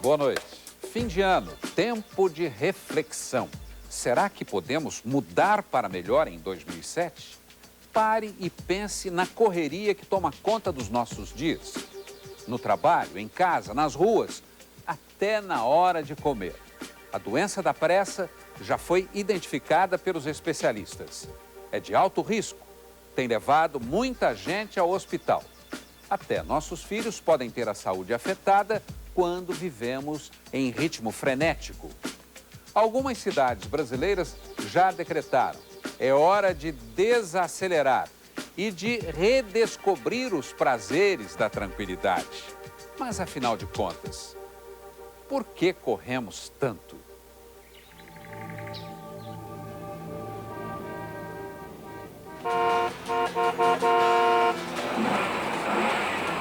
Boa noite. Fim de ano, tempo de reflexão. Será que podemos mudar para melhor em 2007? Pare e pense na correria que toma conta dos nossos dias. No trabalho, em casa, nas ruas, até na hora de comer. A doença da pressa já foi identificada pelos especialistas. É de alto risco, tem levado muita gente ao hospital. Até nossos filhos podem ter a saúde afetada quando vivemos em ritmo frenético. Algumas cidades brasileiras já decretaram: é hora de desacelerar e de redescobrir os prazeres da tranquilidade. Mas, afinal de contas, por que corremos tanto?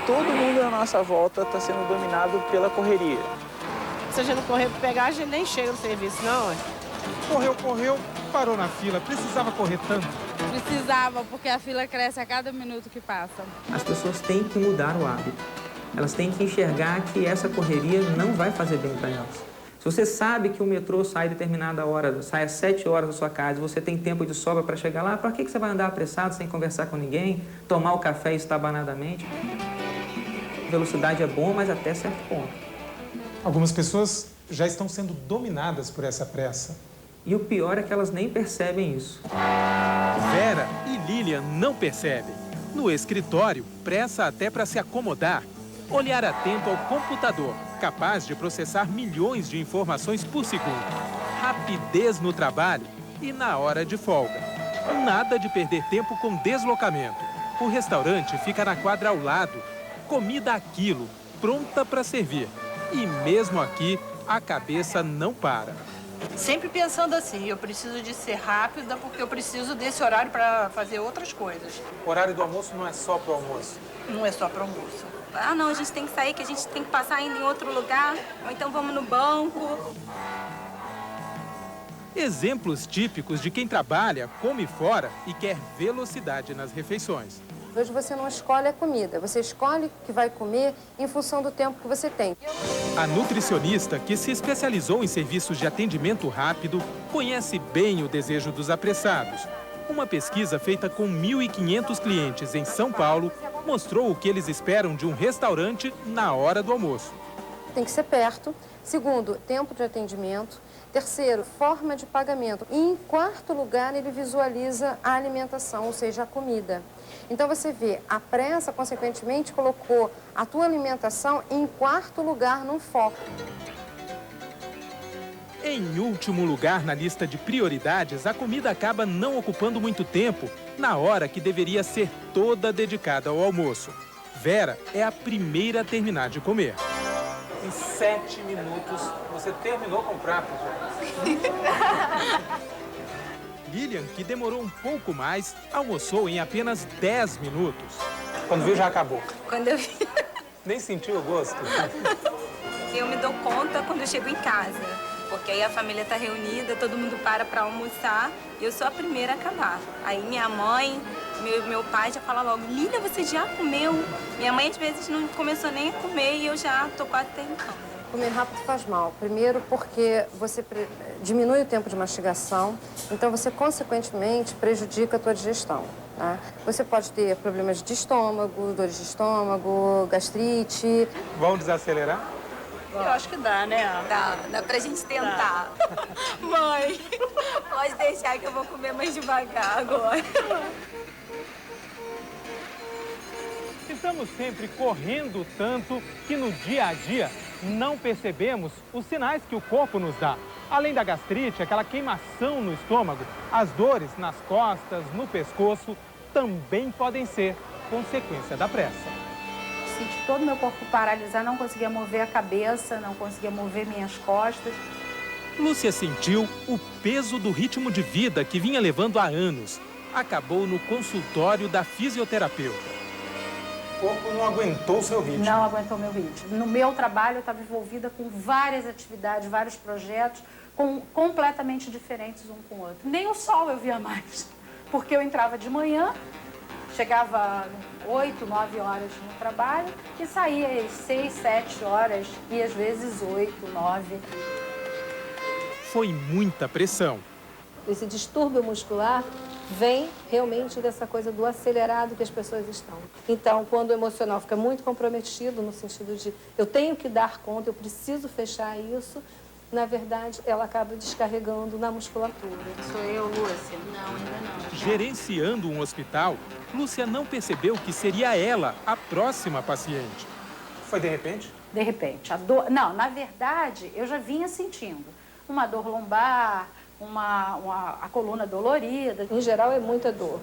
Todo mundo à nossa volta está sendo dominado pela correria. Se a gente não correr para pegar, a gente nem chega no serviço, não. Correu, parou na fila. Precisava correr tanto? Precisava, porque a fila cresce a cada minuto que passa. As pessoas têm que mudar o hábito. Elas têm que enxergar que essa correria não vai fazer bem para elas. Se você sabe que o metrô sai a determinada hora, sai às 7 horas da sua casa, você tem tempo de sobra para chegar lá, para que você vai andar apressado, sem conversar com ninguém, tomar o café estabanadamente? Velocidade é bom, mas até certo ponto. Algumas pessoas já estão sendo dominadas por essa pressa. E o pior é que elas nem percebem isso. Vera e Lilian não percebem. No escritório, pressa até para se acomodar. Olhar atento ao computador, capaz de processar milhões de informações por segundo. Rapidez no trabalho e na hora de folga. Nada de perder tempo com deslocamento. O restaurante fica na quadra ao lado. Comida a quilo, pronta para servir. E mesmo aqui, a cabeça não para. Sempre pensando assim, eu preciso de ser rápida porque eu preciso desse horário para fazer outras coisas. O horário do almoço não é só para o almoço? Não é só para o almoço. Ah, não, a gente tem que sair, que a gente tem que passar ainda em outro lugar, ou então vamos no banco. Exemplos típicos de quem trabalha, come fora e quer velocidade nas refeições. Hoje você não escolhe a comida, você escolhe o que vai comer em função do tempo que você tem. A nutricionista, que se especializou em serviços de atendimento rápido, conhece bem o desejo dos apressados. Uma pesquisa feita com 1.500 clientes em São Paulo mostrou o que eles esperam de um restaurante na hora do almoço. Tem que ser perto. Segundo, tempo de atendimento. Terceiro, forma de pagamento. E em quarto lugar, ele visualiza a alimentação, ou seja, a comida. Então você vê, a pressa, consequentemente, colocou a tua alimentação em quarto lugar no foco. Em último lugar na lista de prioridades, a comida acaba não ocupando muito tempo, na hora que deveria ser toda dedicada ao almoço. Vera é a primeira a terminar de comer. Em 7 minutos, você terminou com o prato. Lilian, que demorou um pouco mais, almoçou em apenas 10 minutos. Quando viu, já acabou. Quando eu vi, Nem sentiu o gosto? eu me dou conta quando eu chego em casa. Porque aí a família está reunida, todo mundo para almoçar e eu sou a primeira a acabar. Aí minha mãe, meu pai já fala logo: Lilian, você já comeu? Minha mãe às vezes não começou nem a comer e eu já tô quase terminando. Comer rápido faz mal. Primeiro porque você diminui o tempo de mastigação, então você, consequentemente, prejudica a tua digestão. Tá? Você pode ter problemas de estômago, dores de estômago, gastrite. Vamos desacelerar? Eu acho que dá, né? Dá pra gente tentar. Mãe, pode deixar que eu vou comer mais devagar agora. Estamos sempre correndo tanto que no dia a dia não percebemos os sinais que o corpo nos dá. Além da gastrite, aquela queimação no estômago, as dores nas costas, no pescoço, também podem ser consequência da pressa. Senti todo o meu corpo paralisar, não conseguia mover a cabeça, não conseguia mover minhas costas. Lúcia sentiu o peso do ritmo de vida que vinha levando há anos. Acabou no consultório da fisioterapeuta. O corpo não aguentou o seu ritmo. Não aguentou meu ritmo. No meu trabalho, eu estava envolvida com várias atividades, vários projetos, completamente diferentes um com o outro. Nem o sol eu via mais, porque eu entrava de manhã, Chegava 8, 9 horas no trabalho e saía às 6, 7 horas e às vezes 8, 9. Foi muita pressão. Esse distúrbio muscular vem realmente dessa coisa do acelerado que as pessoas estão. Então, quando o emocional fica muito comprometido, no sentido de eu tenho que dar conta, eu preciso fechar isso, na verdade, ela acaba descarregando na musculatura. Sou eu, Lúcia? Não, ainda não. Gerenciando um hospital, Lúcia não percebeu que seria ela a próxima paciente. Foi de repente? De repente. A dor... Não, na verdade, eu já vinha sentindo uma dor lombar, a coluna dolorida. Em geral, é muita dor.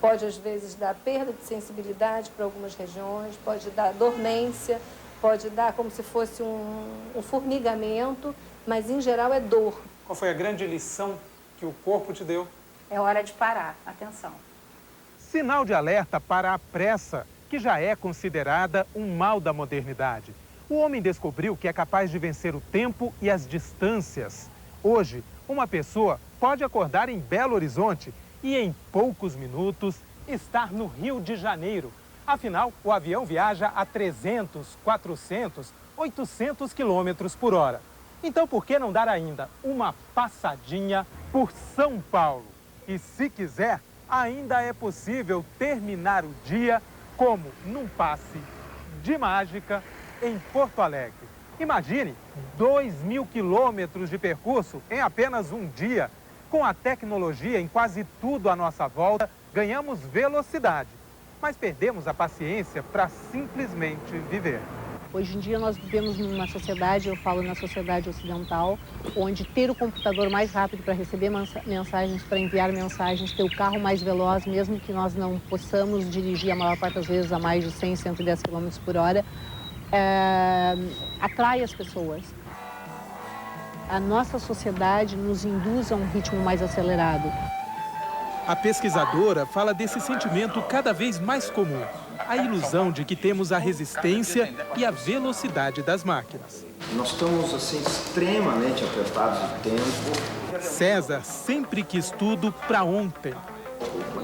Pode, às vezes, dar perda de sensibilidade para algumas regiões, pode dar dormência, pode dar como se fosse um formigamento, mas, em geral, é dor. Qual foi a grande lição que o corpo te deu? É hora de parar. Atenção. Sinal de alerta para a pressa, que já é considerada um mal da modernidade. O homem descobriu que é capaz de vencer o tempo e as distâncias. Hoje, uma pessoa pode acordar em Belo Horizonte e, em poucos minutos, estar no Rio de Janeiro. Afinal, o avião viaja a 300, 400, 800 quilômetros por hora. Então, por que não dar ainda uma passadinha por São Paulo? E, se quiser, ainda é possível terminar o dia como num passe de mágica em Porto Alegre. Imagine 2.000 quilômetros de percurso em apenas um dia. Com a tecnologia em quase tudo à nossa volta, ganhamos velocidade, mas perdemos a paciência para simplesmente viver. Hoje em dia nós vivemos numa sociedade, eu falo na sociedade ocidental, onde ter o computador mais rápido para receber mensagens, para enviar mensagens, ter o carro mais veloz, mesmo que nós não possamos dirigir a maior parte das vezes a mais de 100, 110 km por hora, atrai as pessoas. A nossa sociedade nos induz a um ritmo mais acelerado. A pesquisadora fala desse sentimento cada vez mais comum. A ilusão de que temos a resistência e a velocidade das máquinas. Nós estamos, assim, extremamente apertados de tempo. César sempre quis tudo para ontem.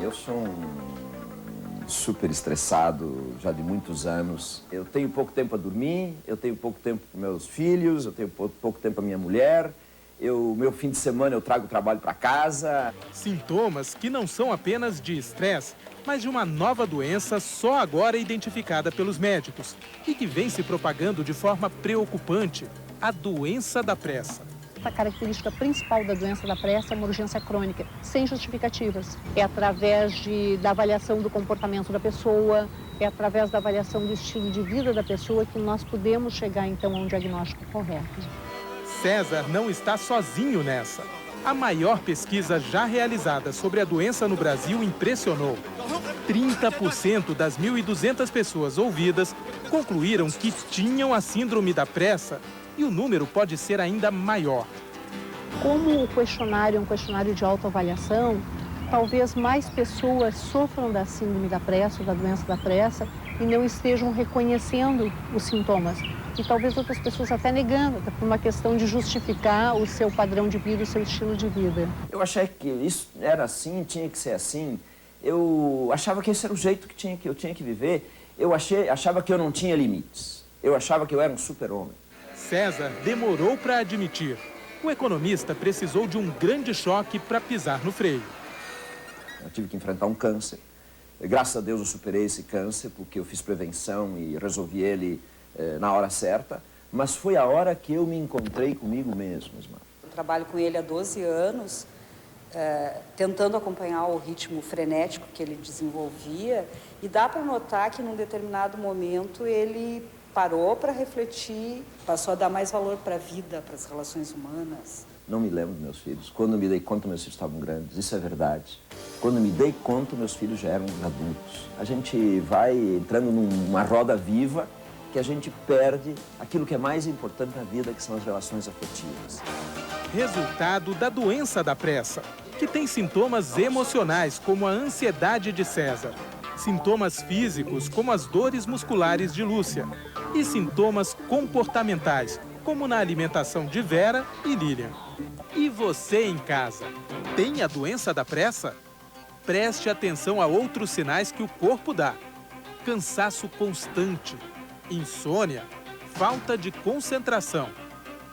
Eu sou um super estressado já de muitos anos. Eu tenho pouco tempo a dormir, eu tenho pouco tempo com meus filhos, eu tenho pouco tempo com a minha mulher. Meu fim de semana eu trago o trabalho para casa. Sintomas que não são apenas de estresse, mas de uma nova doença só agora identificada pelos médicos e que vem se propagando de forma preocupante, a doença da pressa. A característica principal da doença da pressa é uma urgência crônica, sem justificativas. É através da avaliação do comportamento da pessoa, é através da avaliação do estilo de vida da pessoa que nós podemos chegar, então, a um diagnóstico correto. César não está sozinho nessa. A maior pesquisa já realizada sobre a doença no Brasil impressionou. 30% das 1.200 pessoas ouvidas concluíram que tinham a síndrome da pressa e o número pode ser ainda maior. Como o questionário é um questionário de autoavaliação, talvez mais pessoas sofram da síndrome da pressa ou da doença da pressa e não estejam reconhecendo os sintomas. E talvez outras pessoas até negando, até por uma questão de justificar o seu padrão de vida, o seu estilo de vida. Eu achei que isso era assim, tinha que ser assim. Eu achava que esse era o jeito que eu tinha que viver. Eu achava que eu não tinha limites. Eu achava que eu era um super-homem. César demorou para admitir. O economista precisou de um grande choque para pisar no freio. Eu tive que enfrentar um câncer. Graças a Deus eu superei esse câncer, porque eu fiz prevenção e resolvi ele na hora certa. Mas foi a hora que eu me encontrei comigo mesmo, Ismael. Eu trabalho com ele há 12 anos, tentando acompanhar o ritmo frenético que ele desenvolvia. E dá para notar que, num determinado momento, ele parou para refletir, passou a dar mais valor para a vida, para as relações humanas. Não me lembro dos meus filhos. Quando me dei conta, meus filhos estavam grandes. Isso é verdade. Quando me dei conta, meus filhos já eram adultos. A gente vai entrando numa roda viva que a gente perde aquilo que é mais importante na vida, que são as relações afetivas. Resultado da doença da pressa, que tem sintomas emocionais, como a ansiedade de César. Sintomas físicos, como as dores musculares de Lúcia. E sintomas comportamentais, como na alimentação de Vera e Lilian. E você em casa, tem a doença da pressa? preste atenção a outros sinais que o corpo dá. Cansaço constante, insônia, falta de concentração,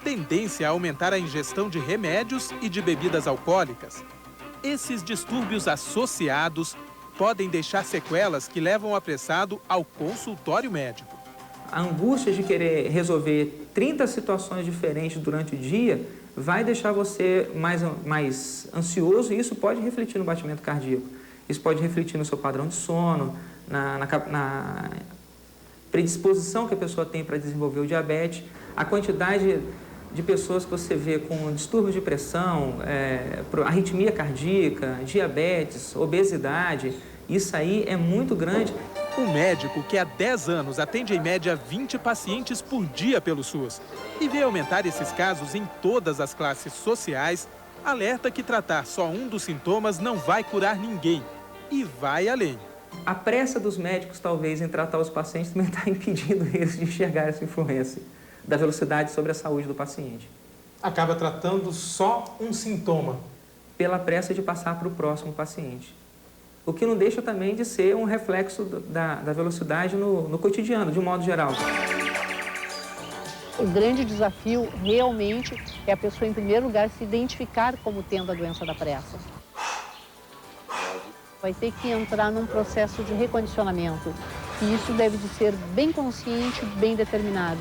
tendência a aumentar a ingestão de remédios e de bebidas alcoólicas. Esses distúrbios associados podem deixar sequelas que levam o apressado ao consultório médico. A angústia de querer resolver 30 situações diferentes durante o dia vai deixar você mais ansioso e isso pode refletir no batimento cardíaco. Isso pode refletir no seu padrão de sono, na predisposição que a pessoa tem para desenvolver o diabetes, a quantidade de pessoas que você vê com distúrbios de pressão, arritmia cardíaca, diabetes, obesidade, isso aí é muito grande. Um médico que há 10 anos atende em média 20 pacientes por dia pelo SUS e vê aumentar esses casos em todas as classes sociais, alerta que tratar só um dos sintomas não vai curar ninguém e vai além. A pressa dos médicos, talvez, em tratar os pacientes também está impedindo eles de enxergar essa influência da velocidade sobre a saúde do paciente. Acaba tratando só um sintoma. Pela pressa de passar para o próximo paciente. O que não deixa também de ser um reflexo da velocidade no cotidiano, de um modo geral. O grande desafio realmente é a pessoa, em primeiro lugar, se identificar como tendo a doença da pressa. Vai ter que entrar num processo de recondicionamento. E isso deve de ser bem consciente, bem determinado.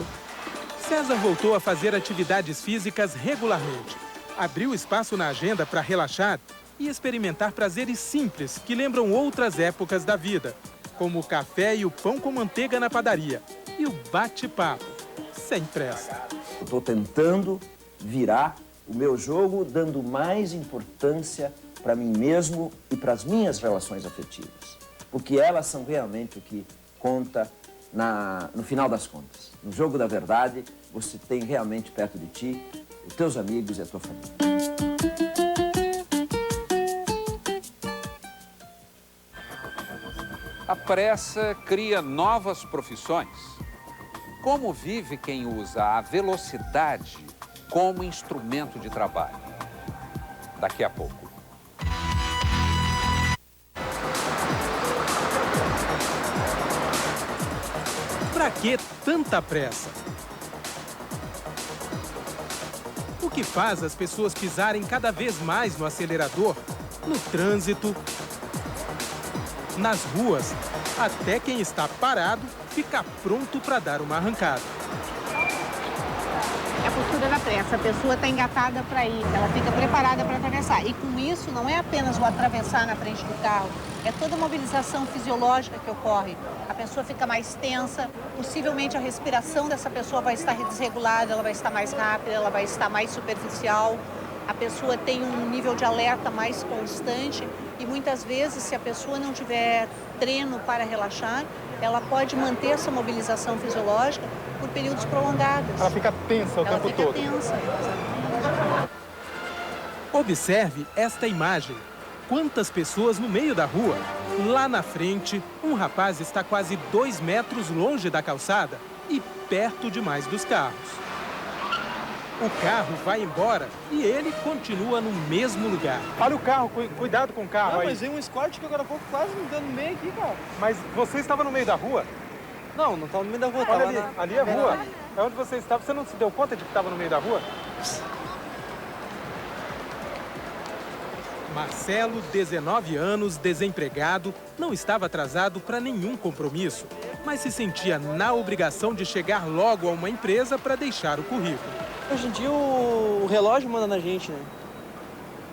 César voltou a fazer atividades físicas regularmente. Abriu espaço na agenda para relaxar e experimentar prazeres simples que lembram outras épocas da vida, como o café e o pão com manteiga na padaria e o bate-papo, sem pressa. Estou tentando virar o meu jogo, dando mais importância para mim mesmo e para as minhas relações afetivas, porque elas são realmente o que conta no final das contas. No jogo da verdade, você tem realmente perto de ti os teus amigos e a tua família. A pressa cria novas profissões. Como vive quem usa a velocidade como instrumento de trabalho? Daqui a pouco. Pra que tanta pressa? O que faz as pessoas pisarem cada vez mais no acelerador, no trânsito, nas ruas, até quem está parado fica pronto para dar uma arrancada. É a postura da pressa, a pessoa está engatada para ir, ela fica preparada para atravessar. E com isso, não é apenas o atravessar na frente do carro, é toda a mobilização fisiológica que ocorre. A pessoa fica mais tensa, possivelmente a respiração dessa pessoa vai estar desregulada, ela vai estar mais rápida, ela vai estar mais superficial. A pessoa tem um nível de alerta mais constante e muitas vezes, se a pessoa não tiver treino para relaxar, ela pode manter essa mobilização fisiológica por períodos prolongados. Ela fica tensa o tempo todo. Tensa, exatamente. Observe esta imagem. Quantas pessoas no meio da rua? Lá na frente, um rapaz está quase 2 metros longe da calçada e perto demais dos carros. O carro vai embora e ele continua no mesmo lugar. Olha o carro, cuidado com o carro. Não, aí. mas veio um Escort que agora há pouco quase me dando no meio aqui, cara. Mas você estava no meio da rua? Não, não estava no meio da rua. Olha tava ali, ali é a rua. É onde você estava. Você não se deu conta de que estava no meio da rua? Marcelo, 19 anos, desempregado, não estava atrasado para nenhum compromisso, mas se sentia na obrigação de chegar logo a uma empresa para deixar o currículo. Hoje em dia o relógio manda na gente, né?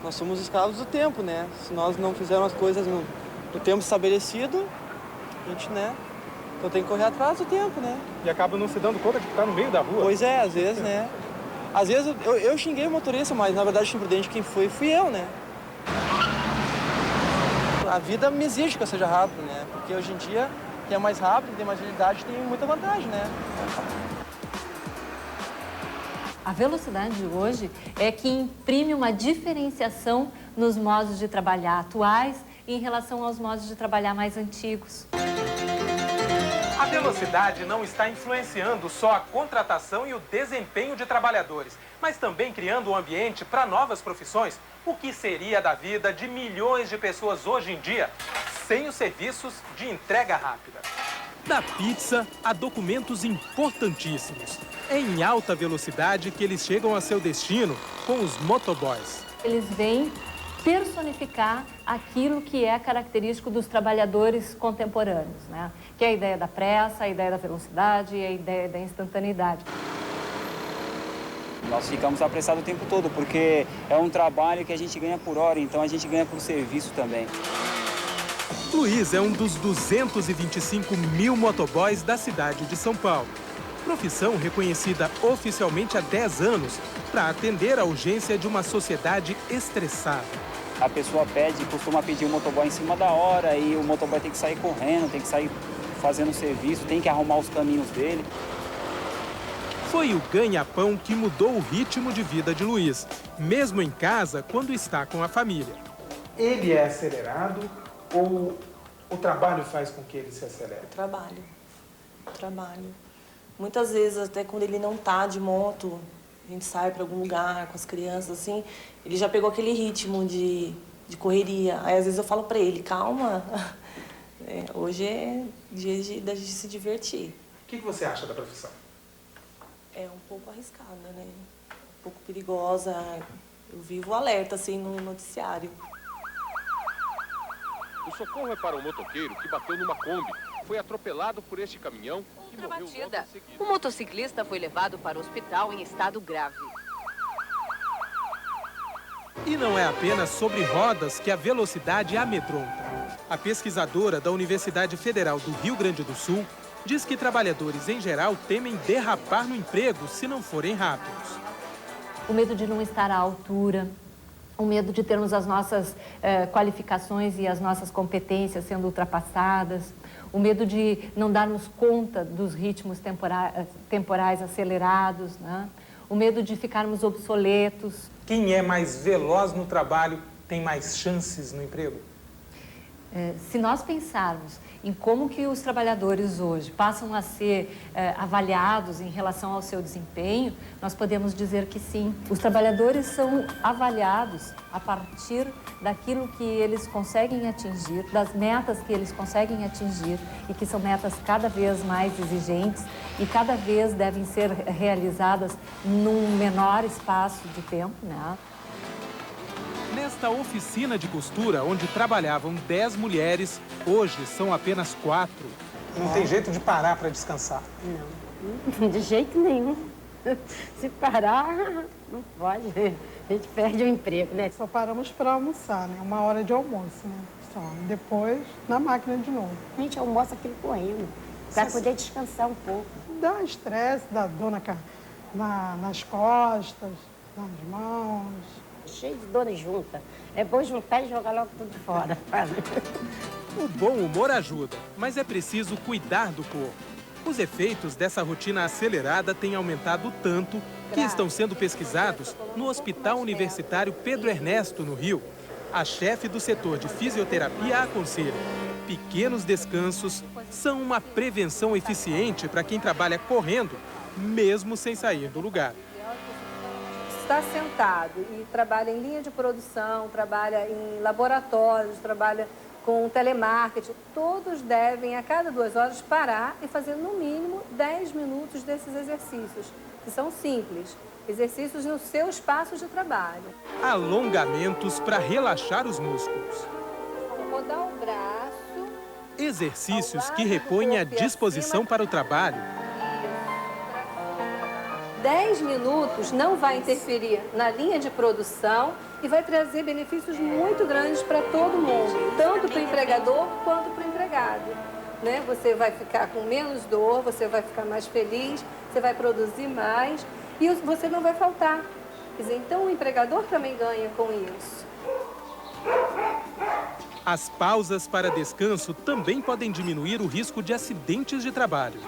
Nós somos escravos do tempo, né? Se nós não fizermos as coisas no tempo estabelecido, a gente, né? Então tem que correr atrás do tempo, né? E acaba não se dando conta de que está no meio da rua. Pois é, às vezes, né? Às vezes eu xinguei o motorista, mas na verdade imprudente quem fui eu, né? A vida me exige que eu seja rápido, né? Porque hoje em dia, quem é mais rápido, tem mais agilidade, tem muita vantagem, né? A velocidade de hoje é que imprime uma diferenciação nos modos de trabalhar atuais em relação aos modos de trabalhar mais antigos. A velocidade não está influenciando só a contratação e o desempenho de trabalhadores, mas também criando um ambiente para novas profissões, O que seria da vida de milhões de pessoas hoje em dia sem os serviços de entrega rápida? Da pizza a documentos importantíssimos. É em alta velocidade que eles chegam a seu destino com os motoboys. Eles vêm personificar aquilo que é característico dos trabalhadores contemporâneos, né? Que é a ideia da pressa, a ideia da velocidade e a ideia da instantaneidade. Nós ficamos apressados o tempo todo, porque é um trabalho que a gente ganha por hora, então a gente ganha por serviço também. Luiz é um dos 225 mil motoboys da cidade de São Paulo. Profissão reconhecida oficialmente há 10 anos para atender a urgência de uma sociedade estressada. A pessoa costuma pedir o motoboy em cima da hora e o motoboy tem que sair correndo, tem que sair fazendo serviço, tem que arrumar os caminhos dele. Foi o ganha-pão que mudou o ritmo de vida de Luiz, mesmo em casa, quando está com a família. Ele é acelerado ou o trabalho faz com que ele se acelere? Trabalho. Muitas vezes, até quando ele não tá de moto, a gente sai para algum lugar com as crianças, assim, ele já pegou aquele ritmo de correria. Aí, às vezes, eu falo para ele, calma, hoje é dia da gente se divertir. O que você acha da profissão? É um pouco arriscada, né? Um pouco perigosa. Eu vivo alerta, assim, no noticiário. O socorro é para um motoqueiro que bateu numa Kombi, foi atropelado por este caminhão e morreu logo em seguida. O motociclista foi levado para o hospital em estado grave. E não é apenas sobre rodas que a velocidade amedronta. A pesquisadora da Universidade Federal do Rio Grande do Sul diz que trabalhadores, em geral, temem derrapar no emprego se não forem rápidos. O medo de não estar à altura, o medo de termos as nossas qualificações e as nossas competências sendo ultrapassadas, o medo de não darmos conta dos ritmos temporais acelerados, né? O medo de ficarmos obsoletos. Quem é mais veloz no trabalho tem mais chances no emprego? Se nós pensarmos em como que os trabalhadores hoje passam a ser avaliados em relação ao seu desempenho, nós podemos dizer que sim. Os trabalhadores são avaliados a partir daquilo que eles conseguem atingir, das metas que eles conseguem atingir e que são metas cada vez mais exigentes e cada vez devem ser realizadas num menor espaço de tempo, né? Nesta oficina de costura, onde trabalhavam 10 mulheres, hoje são apenas 4. Não tem jeito de parar para descansar? Não, de jeito nenhum. Se parar, não pode. A gente perde o emprego, né? Só paramos para almoçar, né? 1 hora de almoço, né? Só. Depois, na máquina de novo. A gente almoça aquilo correndo, para poder descansar um pouco. Dá estresse, dá dor nas costas, nas mãos. Cheio de dor junta. É bom juntar e jogar logo tudo fora. O bom humor ajuda, mas é preciso cuidar do corpo. Os efeitos dessa rotina acelerada têm aumentado tanto que estão sendo pesquisados no Hospital Universitário Pedro Ernesto, no Rio. A chefe do setor de fisioterapia aconselha: pequenos descansos são uma prevenção eficiente para quem trabalha correndo, mesmo sem sair do lugar. Está sentado e trabalha em linha de produção, trabalha em laboratórios, trabalha com telemarketing, todos devem, a cada 2 horas, parar e fazer, no mínimo, 10 minutos desses exercícios, que são simples, exercícios no seu espaço de trabalho. Alongamentos para relaxar os músculos. Rodar o braço. Exercícios que repõem a disposição para o trabalho. 10 minutos não vai interferir na linha de produção e vai trazer benefícios muito grandes para todo mundo, tanto para o empregador quanto para o empregado. Né? Você vai ficar com menos dor, você vai ficar mais feliz, você vai produzir mais e você não vai faltar. Quer dizer, então o empregador também ganha com isso. As pausas para descanso também podem diminuir o risco de acidentes de trabalho.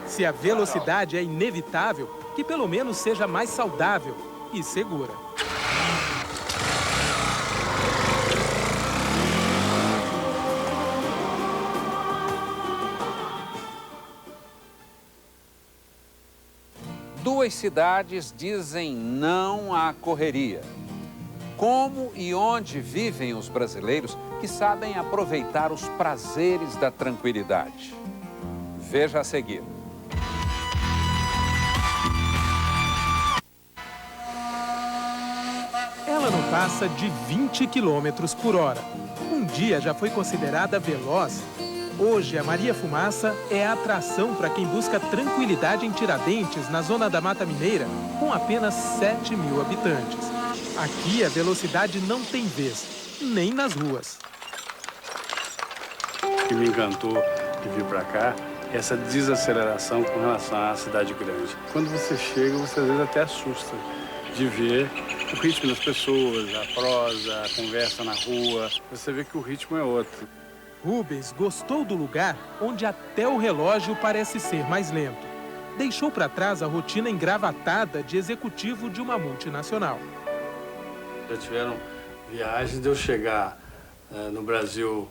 Se a velocidade é inevitável, que pelo menos seja mais saudável e segura. 2 cidades dizem não à correria. Como e onde vivem os brasileiros que sabem aproveitar os prazeres da tranquilidade? Veja a seguir. Ela não passa de 20 km por hora. Um dia já foi considerada veloz. Hoje, a Maria Fumaça é a atração para quem busca tranquilidade em Tiradentes, na zona da Mata Mineira, com apenas 7.000 habitantes. Aqui, a velocidade não tem vez, nem nas ruas. O que me encantou de vir para cá é essa desaceleração com relação à cidade grande. Quando você chega, você às vezes até assusta de ver o ritmo das pessoas, a prosa, a conversa na rua. Você vê que o ritmo é outro. Rubens gostou do lugar onde até o relógio parece ser mais lento. Deixou para trás a rotina engravatada de executivo de uma multinacional. Já tiveram viagens de eu chegar no Brasil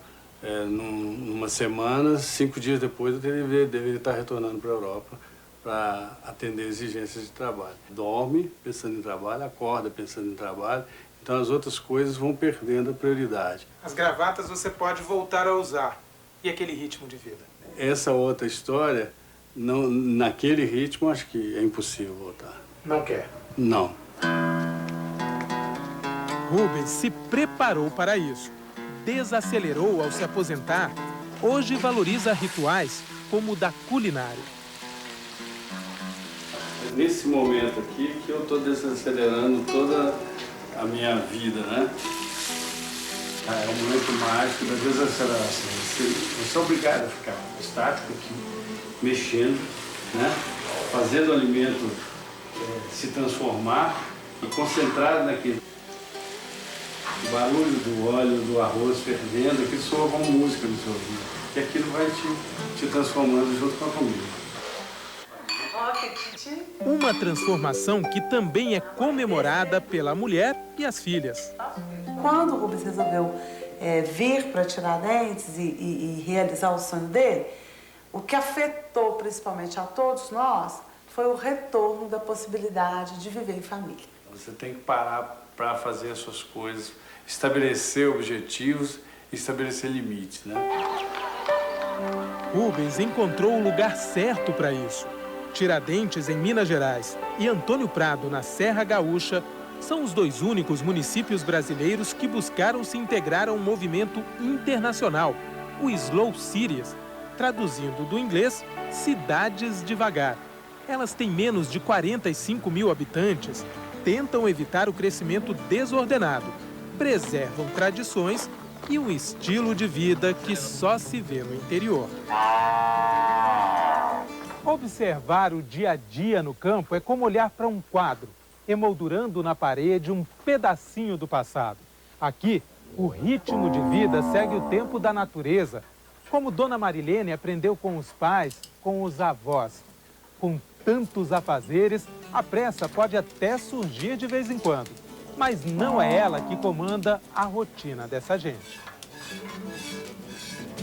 numa semana, 5 dias depois eu deveria estar retornando para a Europa para atender exigências de trabalho. Dorme pensando em trabalho, acorda pensando em trabalho, então as outras coisas vão perdendo a prioridade. As gravatas você pode voltar a usar. E aquele ritmo de vida? Essa outra história, não, naquele ritmo, acho que é impossível voltar. Não quer? Não. Rubens se preparou para isso. Desacelerou ao se aposentar. Hoje valoriza rituais como o da culinária. É nesse momento aqui que eu estou desacelerando toda a minha vida, né? É um momento mágico da desaceleração. Você é obrigado a ficar estático aqui, mexendo, né? Fazendo o alimento se transformar e concentrado naquilo. O barulho do óleo, do arroz fervendo, aquilo soa como música no seu ouvido. E aquilo vai te transformando junto com a comida. Uma transformação que também é comemorada pela mulher e as filhas. Quando o Rubens resolveu vir para Tiradentes e realizar o sonho dele, o que afetou principalmente a todos nós foi o retorno da possibilidade de viver em família. Você tem que parar para fazer as suas coisas, estabelecer objetivos e estabelecer limites, né? Rubens encontrou o lugar certo para isso. Tiradentes, em Minas Gerais, e Antônio Prado, na Serra Gaúcha, são os 2 únicos municípios brasileiros que buscaram se integrar a um movimento internacional, o Slow Cities, traduzindo do inglês, cidades devagar. Elas têm menos de 45.000 habitantes, tentam evitar o crescimento desordenado, preservam tradições e um estilo de vida que só se vê no interior. Observar o dia a dia no campo é como olhar para um quadro, emoldurando na parede um pedacinho do passado. Aqui, o ritmo de vida segue o tempo da natureza, como Dona Marilene aprendeu com os pais, com os avós. Com tantos afazeres, a pressa pode até surgir de vez em quando, mas não é ela que comanda a rotina dessa gente.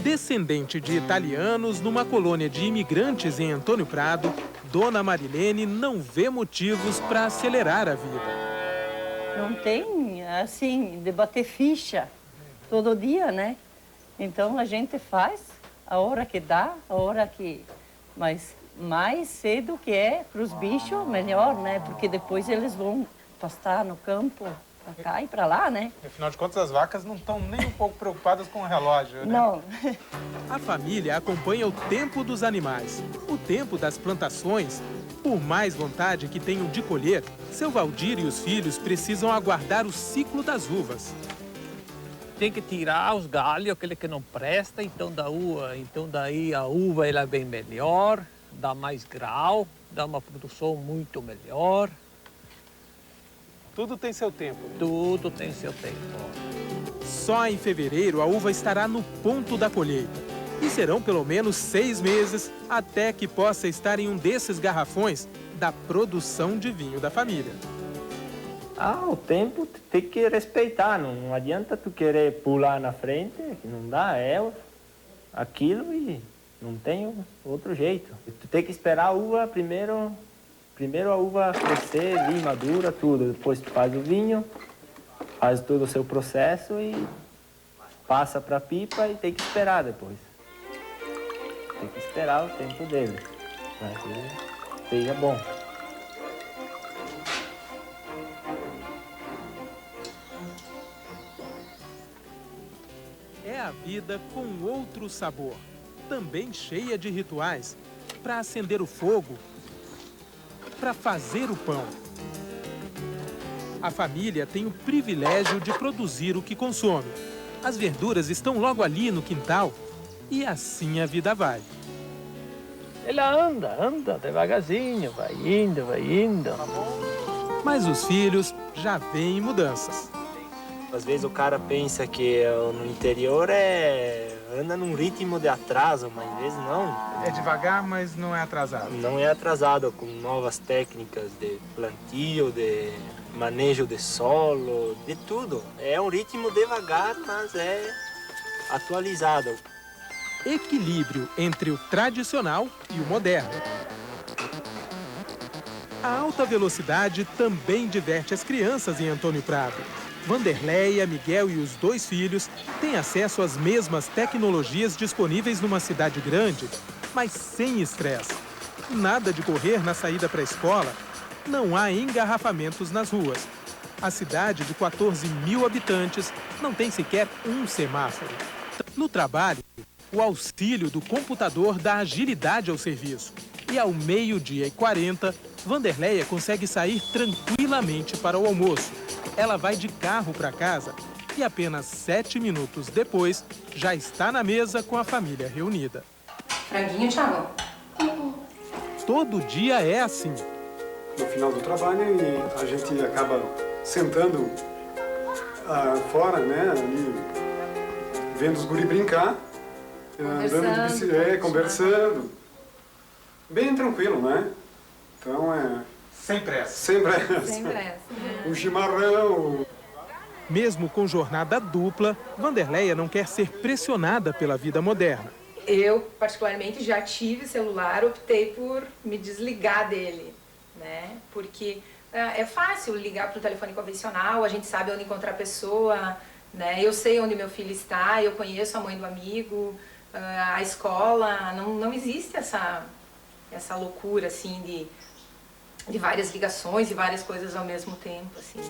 Descendente de italianos numa colônia de imigrantes em Antônio Prado, Dona Marilene não vê motivos para acelerar a vida. Não tem, assim, de bater ficha todo dia, né? Então a gente faz a hora que dá, a hora que... Mas mais cedo que é para os bichos, melhor, né? Porque depois eles vão pastar no campo, para cá e para lá, né? Afinal de contas, as vacas não estão nem um pouco preocupadas com o relógio, né? Não. A família acompanha o tempo dos animais, o tempo das plantações. Por mais vontade que tenham de colher, seu Valdir e os filhos precisam aguardar o ciclo das uvas. Tem que tirar os galhos, aquele que não presta, então daí a uva ela é bem melhor, dá mais grau, dá uma produção muito melhor. Tudo tem seu tempo. Tudo tem seu tempo. Só em fevereiro a uva estará no ponto da colheita. E serão pelo menos 6 meses até que possa estar em um desses garrafões da produção de vinho da família. O tempo tem que respeitar, não adianta tu querer pular na frente, que não dá, é aquilo e não tem outro jeito. Tu tem que esperar a uva primeiro Primeiro a uva crescer, vir madura, tudo. Depois faz o vinho, faz todo o seu processo e passa para a pipa e tem que esperar depois. Tem que esperar o tempo dele, para que seja bom. É a vida com outro sabor, também cheia de rituais, para acender o fogo, para fazer o pão. A família tem o privilégio de produzir o que consome. As verduras estão logo ali no quintal e assim a vida vai. Ela anda devagarzinho, vai indo, vai indo. Mas os filhos já veem mudanças. Às vezes o cara pensa que no interior anda num ritmo de atraso, mas às vezes não. É devagar, mas não é atrasado. Não é atrasado, com novas técnicas de plantio, de manejo de solo, de tudo. É um ritmo devagar, mas é atualizado. Equilíbrio entre o tradicional e o moderno. A alta velocidade também diverte as crianças em Antônio Prado. Vanderleia, Miguel e os 2 filhos têm acesso às mesmas tecnologias disponíveis numa cidade grande, mas sem estresse. Nada de correr na saída para a escola, não há engarrafamentos nas ruas. A cidade de 14 mil habitantes não tem sequer um semáforo. No trabalho, o auxílio do computador dá agilidade ao serviço. E ao 12h40, Vanderleia consegue sair tranquilamente para o almoço. Ela vai de carro para casa e apenas 7 minutos depois já está na mesa com a família reunida. Franguinho, Thiago? Todo dia é assim. No final do trabalho, a gente acaba sentando fora, né, ali, vendo os guri brincar, andando de bicicleta, conversando. Bem tranquilo, né? Então sem pressa. Sem pressa. Sem pressa. O chimarrão. Mesmo com jornada dupla, Vanderleia não quer ser pressionada pela vida moderna. Eu, particularmente, já tive celular, optei por me desligar dele, né? Porque é fácil ligar para o telefone convencional, a gente sabe onde encontrar a pessoa, né? Eu sei onde meu filho está, eu conheço a mãe do amigo, a escola, não existe essa loucura, assim, de várias ligações e várias coisas ao mesmo tempo, assim.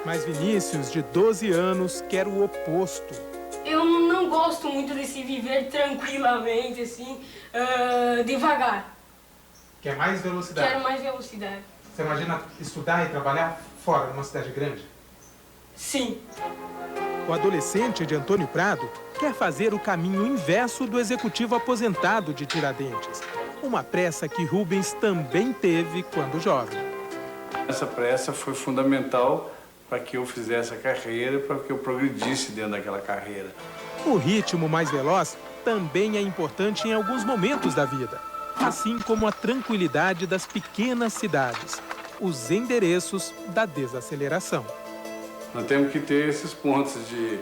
Mas Vinícius, de 12 anos, quer o oposto. Eu não gosto muito desse viver tranquilamente, assim, devagar. Quer mais velocidade? Quero mais velocidade. Você imagina estudar e trabalhar fora, numa cidade grande? Sim. O adolescente de Antônio Prado quer fazer o caminho inverso do executivo aposentado de Tiradentes. Uma pressa que Rubens também teve quando jovem. Essa pressa foi fundamental para que eu fizesse a carreira, para que eu progredisse dentro daquela carreira. O ritmo mais veloz também é importante em alguns momentos da vida, assim como a tranquilidade das pequenas cidades, os endereços da desaceleração. Nós temos que ter esses pontos de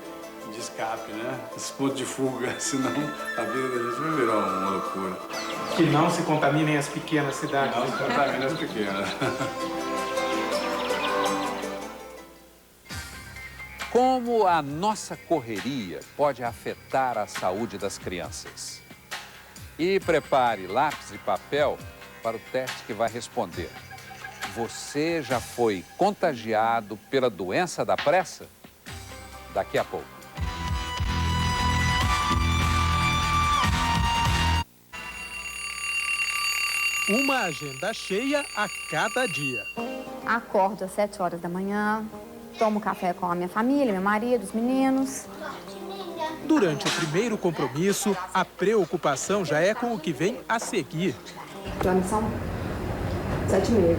escape, né? Esses pontos de fuga, senão a vida da gente vai virar uma loucura. Que não se contaminem as pequenas cidades. Que não se contaminem as pequenas. Como a nossa correria pode afetar a saúde das crianças? E prepare lápis e papel para o teste que vai responder. Você já foi contagiado pela doença da pressa? Daqui a pouco. Uma agenda cheia a cada dia. Acordo às 7 horas da manhã, tomo café com a minha família, meu marido, os meninos. Durante o primeiro compromisso, a preocupação já é com o que vem a seguir. Já são 7h30.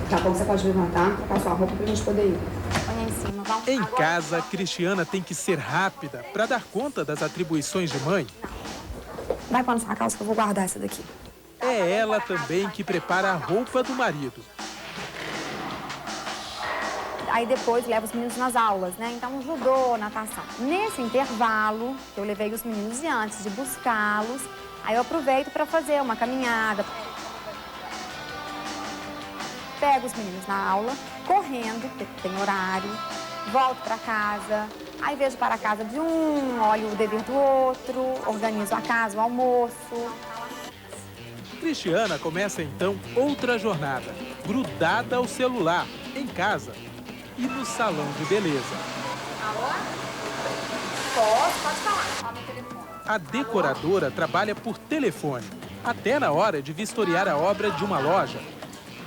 Daqui a pouco você pode levantar, trocar sua roupa pra gente poder ir. Põe aí em cima, vamos. Em casa, Cristiana tem que ser rápida para dar conta das atribuições de mãe. Vai pôr na sua calça que eu vou guardar essa daqui. É ela também que prepara a roupa do marido. Aí depois levo os meninos nas aulas, né? Então, judô, natação. Nesse intervalo, eu levei os meninos e antes de buscá-los, aí eu aproveito para fazer uma caminhada. pego os meninos na aula, correndo, porque tem horário, volto para casa, aí vejo para a casa de um, olho o dever do outro, organizo a casa, o almoço. Cristiana começa então outra jornada, grudada ao celular, em casa e no salão de beleza. Alô? Pode falar, fala no telefone. A decoradora trabalha por telefone, até na hora de vistoriar a obra de uma loja.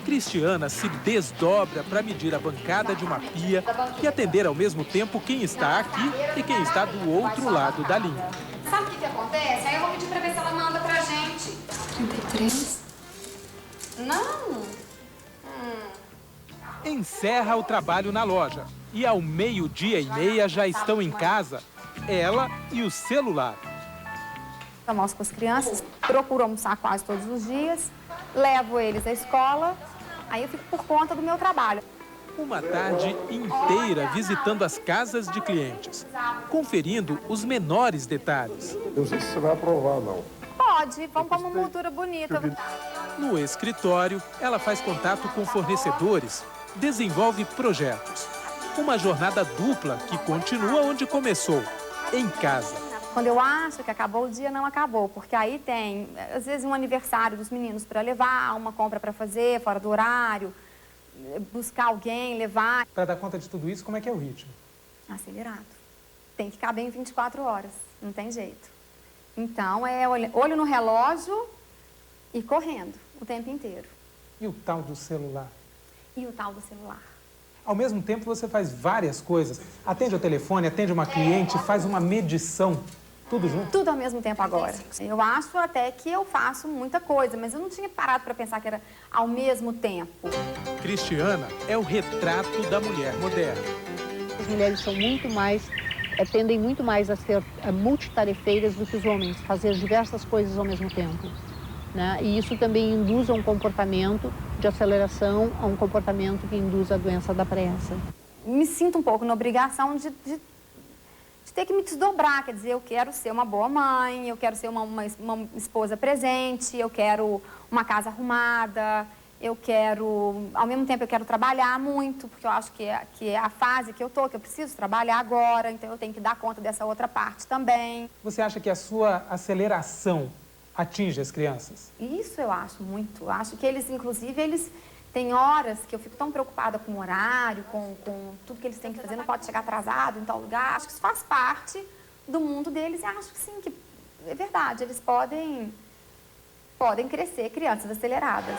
Cristiana se desdobra para medir a bancada de uma pia e atender ao mesmo tempo quem está aqui e quem está do outro lado da linha. Sabe o que acontece? Aí eu vou pedir pra ver se ela manda pra gente. 33? Não. Encerra o trabalho na loja e ao 12:30 já estão em casa, ela e o celular. Almoço com as crianças, procuro almoçar quase todos os dias, levo eles à escola, aí eu fico por conta do meu trabalho. Uma tarde inteira visitando as casas de clientes, conferindo os menores detalhes. Eu não sei se você vai aprovar, não. Pode, vamos para uma moldura bonita. No escritório, ela faz contato com fornecedores, desenvolve projetos. Uma jornada dupla que continua onde começou, em casa. Quando eu acho que acabou o dia, não acabou, porque aí tem, às vezes, um aniversário dos meninos para levar, uma compra para fazer fora do horário, buscar alguém, levar. Para dar conta de tudo isso, como é que é o ritmo? Acelerado. Tem que caber em 24 horas, não tem jeito. Então, é olho no relógio e correndo o tempo inteiro. E o tal do celular? E o tal do celular. Ao mesmo tempo, você faz várias coisas. Atende ao telefone, atende uma cliente, faz uma medição. Tudo junto? Tudo ao mesmo tempo agora. Eu acho até que eu faço muita coisa, mas eu não tinha parado para pensar que era ao mesmo tempo. Cristiana é o retrato da mulher moderna. As mulheres são muito mais, tendem muito mais a ser multitarefeiras do que os homens, fazer diversas coisas ao mesmo tempo, né? E isso também induz a um comportamento de aceleração, a um comportamento que induz a doença da pressa. Me sinto um pouco na obrigação de ter que me desdobrar, quer dizer, eu quero ser uma boa mãe, eu quero ser uma esposa presente, eu quero uma casa arrumada, eu quero, ao mesmo tempo eu quero trabalhar muito, porque eu acho que é a fase que eu tô, que eu preciso trabalhar agora, então eu tenho que dar conta dessa outra parte também. Você acha que a sua aceleração atinge as crianças? Isso eu acho muito, eu acho que eles, inclusive, eles têm horas que eu fico tão preocupada com o horário, com tudo que eles têm que fazer, não pode chegar atrasado em tal lugar. Acho que isso faz parte do mundo deles e acho que sim, que é verdade, eles podem crescer crianças aceleradas.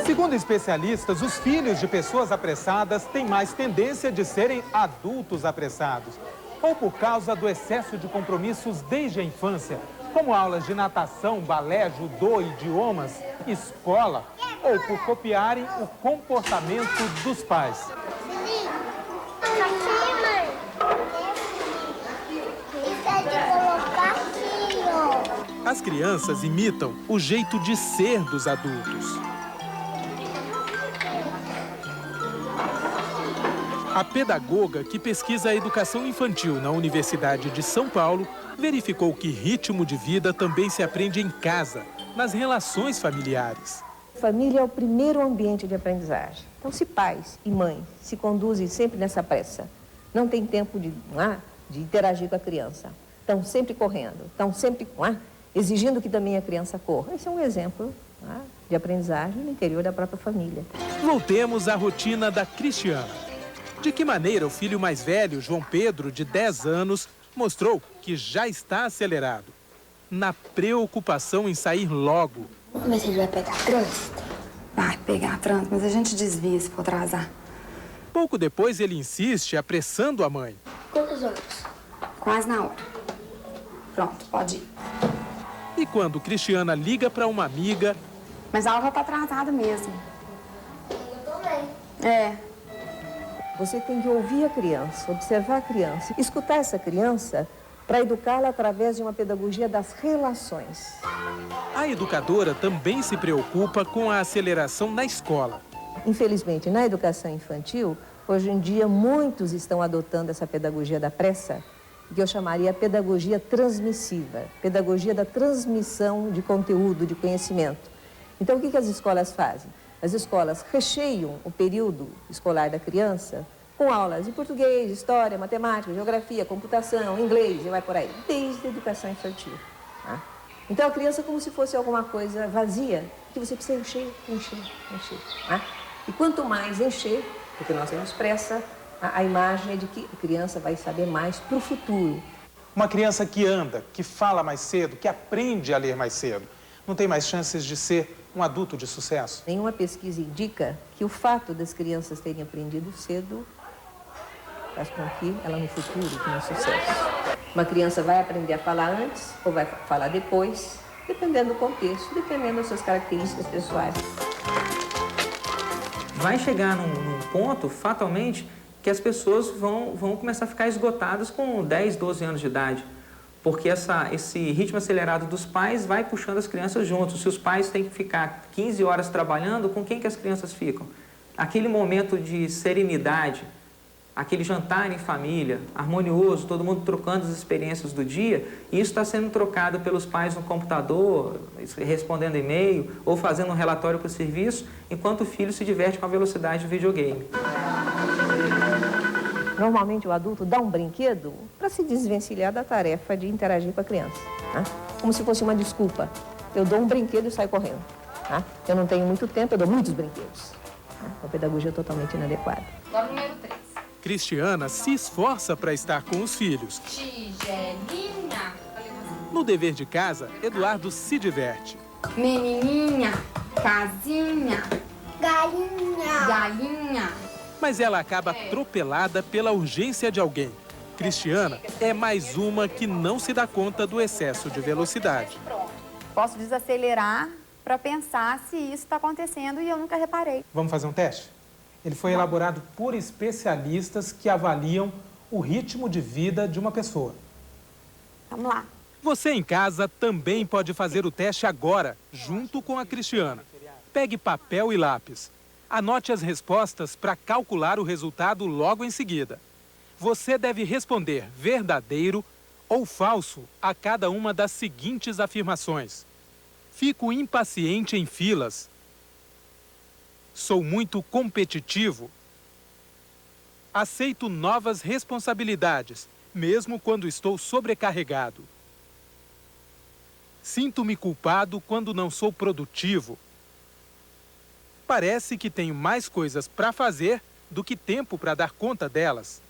Segundo especialistas, os filhos de pessoas apressadas têm mais tendência de serem adultos apressados, ou por causa do excesso de compromissos desde a infância, como aulas de natação, balé, judô, idiomas, escola, ou por copiarem o comportamento dos pais. As crianças imitam o jeito de ser dos adultos. A pedagoga que pesquisa a educação infantil na Universidade de São Paulo verificou que ritmo de vida também se aprende em casa, nas relações familiares. Família é o primeiro ambiente de aprendizagem. Então, se pais e mães se conduzem sempre nessa pressa, não tem tempo de interagir com a criança, estão sempre correndo, estão sempre exigindo que também a criança corra. Esse é um exemplo de aprendizagem no interior da própria família. Voltemos à rotina da Cristiana. De que maneira o filho mais velho, João Pedro, de 10 anos, mostrou que já está acelerado? Na preocupação em sair logo. Mas ele vai pegar trânsito? Vai pegar trânsito, mas a gente desvia se for atrasar. Pouco depois ele insiste, apressando a mãe. Quantas horas? Quase na hora. Pronto, pode ir. E quando Cristiana liga para uma amiga... Mas a aula já está atrasada mesmo. Eu também. É. Você tem que ouvir a criança, observar a criança, escutar essa criança para educá-la através de uma pedagogia das relações. A educadora também se preocupa com a aceleração na escola. Infelizmente, na educação infantil, hoje em dia, muitos estão adotando essa pedagogia da pressa, que eu chamaria pedagogia transmissiva, pedagogia da transmissão de conteúdo, de conhecimento. Então, o que as escolas fazem? As escolas recheiam o período escolar da criança com aulas de português, história, matemática, geografia, computação, inglês, e vai por aí, desde a educação infantil. Tá? Então, a criança é como se fosse alguma coisa vazia, que você precisa encher. Tá? E quanto mais encher, porque nós temos pressa, a imagem é de que a criança vai saber mais para o futuro. Uma criança que anda, que fala mais cedo, que aprende a ler mais cedo, não tem mais chances de ser um adulto de sucesso? Nenhuma pesquisa indica que o fato das crianças terem aprendido cedo faz com que ela no futuro tenha sucesso. Uma criança vai aprender a falar antes ou vai falar depois, dependendo do contexto, dependendo das suas características pessoais. Vai chegar num ponto, fatalmente, que as pessoas vão começar a ficar esgotadas com 10, 12 anos de idade. Porque esse ritmo acelerado dos pais vai puxando as crianças juntos. Se os pais têm que ficar 15 horas trabalhando, com quem que as crianças ficam? Aquele momento de serenidade, aquele jantar em família, harmonioso, todo mundo trocando as experiências do dia, e isso está sendo trocado pelos pais no computador, respondendo e-mail, ou fazendo um relatório para o serviço, enquanto o filho se diverte com a velocidade do videogame. Normalmente o adulto dá um brinquedo para se desvencilhar da tarefa de interagir com a criança. Tá? Como se fosse uma desculpa. Eu dou um brinquedo e saio correndo. Tá? Eu não tenho muito tempo, eu dou muitos brinquedos. Tá? Uma pedagogia totalmente inadequada. Agora o número 3. Cristiana se esforça para estar com os filhos. Tigelinha. No dever de casa, Eduardo se diverte. Menininha. Casinha. Galinha. Galinha. Mas ela acaba atropelada pela urgência de alguém. Cristiana é mais uma que não se dá conta do excesso de velocidade. Posso desacelerar para pensar se isso está acontecendo e eu nunca reparei. Vamos fazer um teste? Ele foi elaborado por especialistas que avaliam o ritmo de vida de uma pessoa. Vamos lá. Você em casa também pode fazer o teste agora, junto com a Cristiana. Pegue papel e lápis. Anote as respostas para calcular o resultado logo em seguida. Você deve responder verdadeiro ou falso a cada uma das seguintes afirmações. Fico impaciente em filas. Sou muito competitivo. Aceito novas responsabilidades, mesmo quando estou sobrecarregado. Sinto-me culpado quando não sou produtivo. Parece que tenho mais coisas para fazer do que tempo para dar conta delas.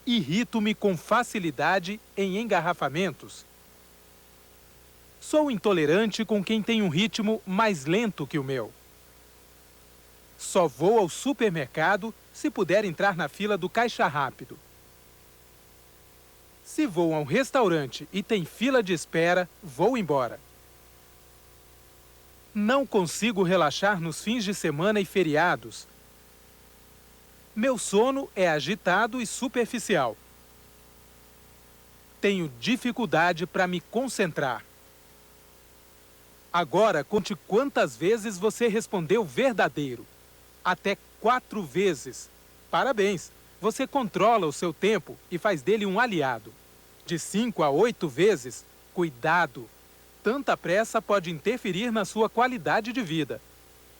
Irrito-me com facilidade em engarrafamentos. Sou intolerante com quem tem um ritmo mais lento que o meu. Só vou ao supermercado se puder entrar na fila do caixa rápido. Se vou a um restaurante e tem fila de espera, vou embora. Não consigo relaxar nos fins de semana e feriados. Meu sono é agitado e superficial. Tenho dificuldade para me concentrar. Agora, conte quantas vezes você respondeu verdadeiro. Até 4 vezes. Parabéns! Você controla o seu tempo e faz dele um aliado. De 5 a 8 vezes, cuidado! Tanta pressa pode interferir na sua qualidade de vida.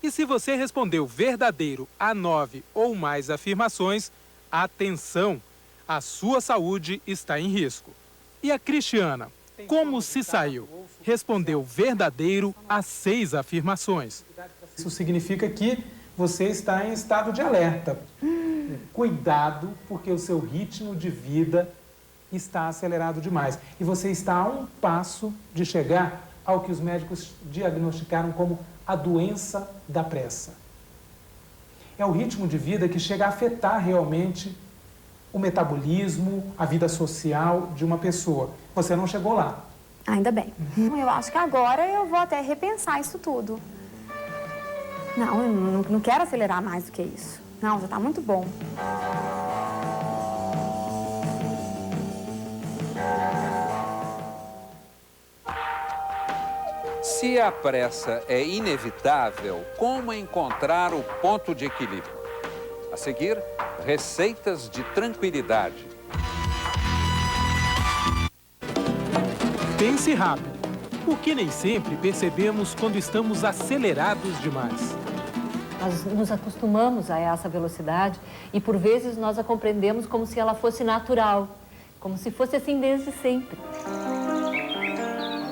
E se você respondeu verdadeiro a 9 ou mais afirmações, atenção! A sua saúde está em risco. E a Cristiana, como se saiu? Respondeu verdadeiro a 6 afirmações. Isso significa que você está em estado de alerta. Cuidado, porque o seu ritmo de vida está acelerado demais. E você está a um passo de chegar ao que os médicos diagnosticaram como a doença da pressa. É o ritmo de vida que chega a afetar realmente o metabolismo, a vida social de uma pessoa. Você não chegou lá. Ainda bem. Eu acho que agora eu vou até repensar isso tudo. Não, eu não quero acelerar mais do que isso. Não, já está muito bom. Se a pressa é inevitável, como encontrar o ponto de equilíbrio? A seguir, receitas de tranquilidade. Pense rápido. o que nem sempre percebemos quando estamos acelerados demais. Nós nos acostumamos a essa velocidade e, por vezes, nós a compreendemos como se ela fosse natural, como se fosse assim desde sempre.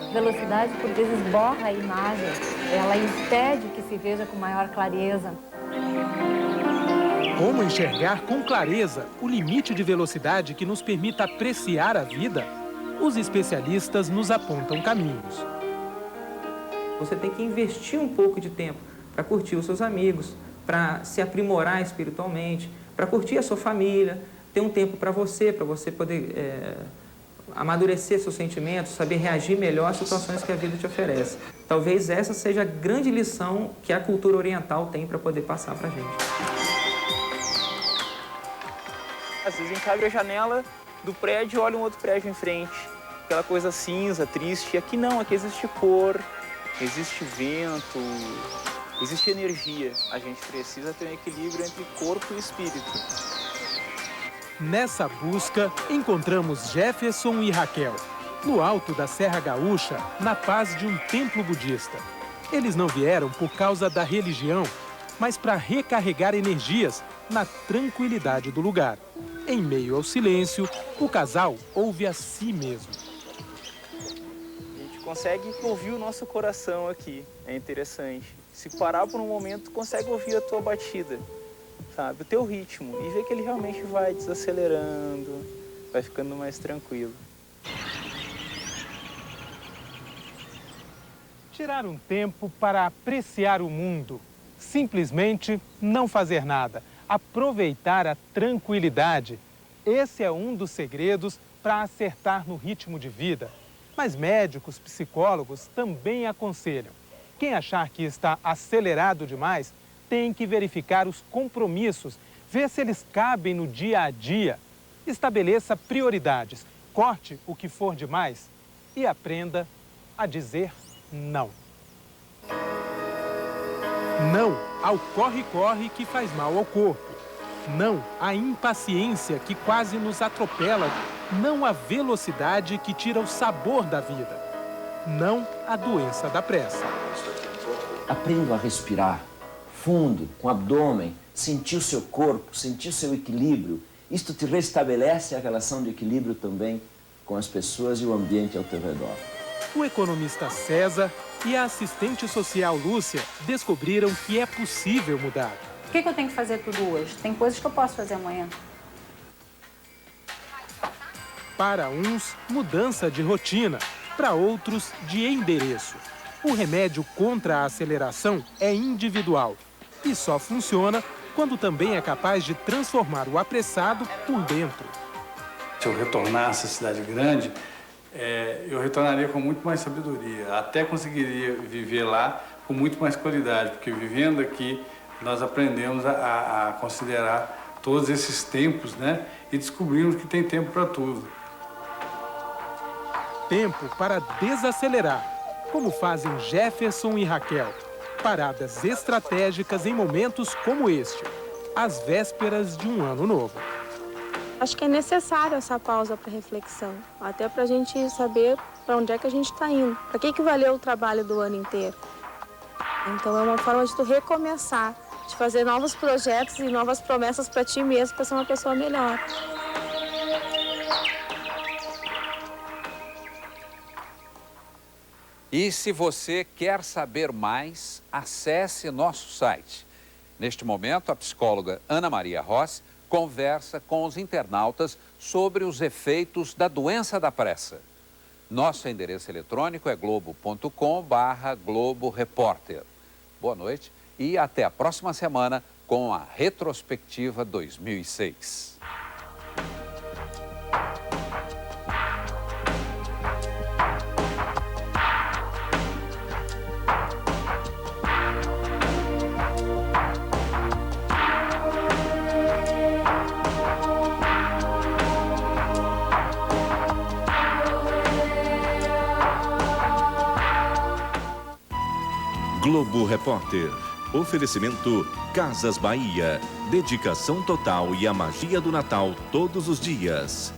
A velocidade, por vezes, borra a imagem, ela impede que se veja com maior clareza. Como enxergar com clareza o limite de velocidade que nos permita apreciar a vida? Os especialistas nos apontam caminhos. Você tem que investir um pouco de tempo para curtir os seus amigos, para se aprimorar espiritualmente, para curtir a sua família, ter um tempo para você poder amadurecer seus sentimentos, saber reagir melhor às situações que a vida te oferece. Talvez essa seja a grande lição que a cultura oriental tem para poder passar para a gente. Às vezes a gente abre a janela do prédio e olha um outro prédio em frente. Aquela coisa cinza, triste. Aqui não, aqui existe cor, existe vento, existe energia. A gente precisa ter um equilíbrio entre corpo e espírito. Nessa busca, encontramos Jefferson e Raquel, no alto da Serra Gaúcha, na paz de um templo budista. Eles não vieram por causa da religião, mas para recarregar energias na tranquilidade do lugar. Em meio ao silêncio, o casal ouve a si mesmo. A gente consegue ouvir o nosso coração aqui, é interessante. Se parar por um momento, consegue ouvir a tua batida, sabe? O teu ritmo, e ver que ele realmente vai desacelerando, vai ficando mais tranquilo. Tirar um tempo para apreciar o mundo. Simplesmente não fazer nada. Aproveitar a tranquilidade. Esse é um dos segredos para acertar no ritmo de vida. Mas médicos, psicólogos também aconselham. Quem achar que está acelerado demais, tem que verificar os compromissos, ver se eles cabem no dia a dia. Estabeleça prioridades, corte o que for demais e aprenda a dizer não. Não ao corre-corre que faz mal ao corpo. Não à impaciência que quase nos atropela. Não à velocidade que tira o sabor da vida. Não à doença da pressa. Aprenda a respirar fundo, com o abdômen, sentir o seu corpo, sentir o seu equilíbrio. Isto te restabelece a relação de equilíbrio também com as pessoas e o ambiente ao teu redor. O economista César e a assistente social Lúcia descobriram que é possível mudar. Por que eu tenho que fazer tudo hoje? Tem coisas que eu posso fazer amanhã. Para uns, mudança de rotina. Para outros, de endereço. O remédio contra a aceleração é individual e só funciona quando também é capaz de transformar o apressado por dentro. Se eu retornasse à cidade grande, eu retornaria com muito mais sabedoria. Até conseguiria viver lá com muito mais qualidade, porque vivendo aqui nós aprendemos a considerar todos esses tempos, né? E descobrimos que tem tempo para tudo. Tempo para desacelerar, como fazem Jefferson e Raquel. Paradas estratégicas em momentos como este, às vésperas de um ano novo. Acho que é necessário essa pausa para reflexão, até para a gente saber para onde é que a gente está indo, para que valeu o trabalho do ano inteiro. Então é uma forma de tu recomeçar, de fazer novos projetos e novas promessas para ti mesmo, para ser uma pessoa melhor. E se você quer saber mais, acesse nosso site. Neste momento, a psicóloga Ana Maria Rossi conversa com os internautas sobre os efeitos da doença da pressa. Nosso endereço eletrônico é globo.com/Globo Repórter. Boa noite e até a próxima semana com a Retrospectiva 2006. Globo Repórter. Oferecimento Casas Bahia. Dedicação total e a magia do Natal todos os dias.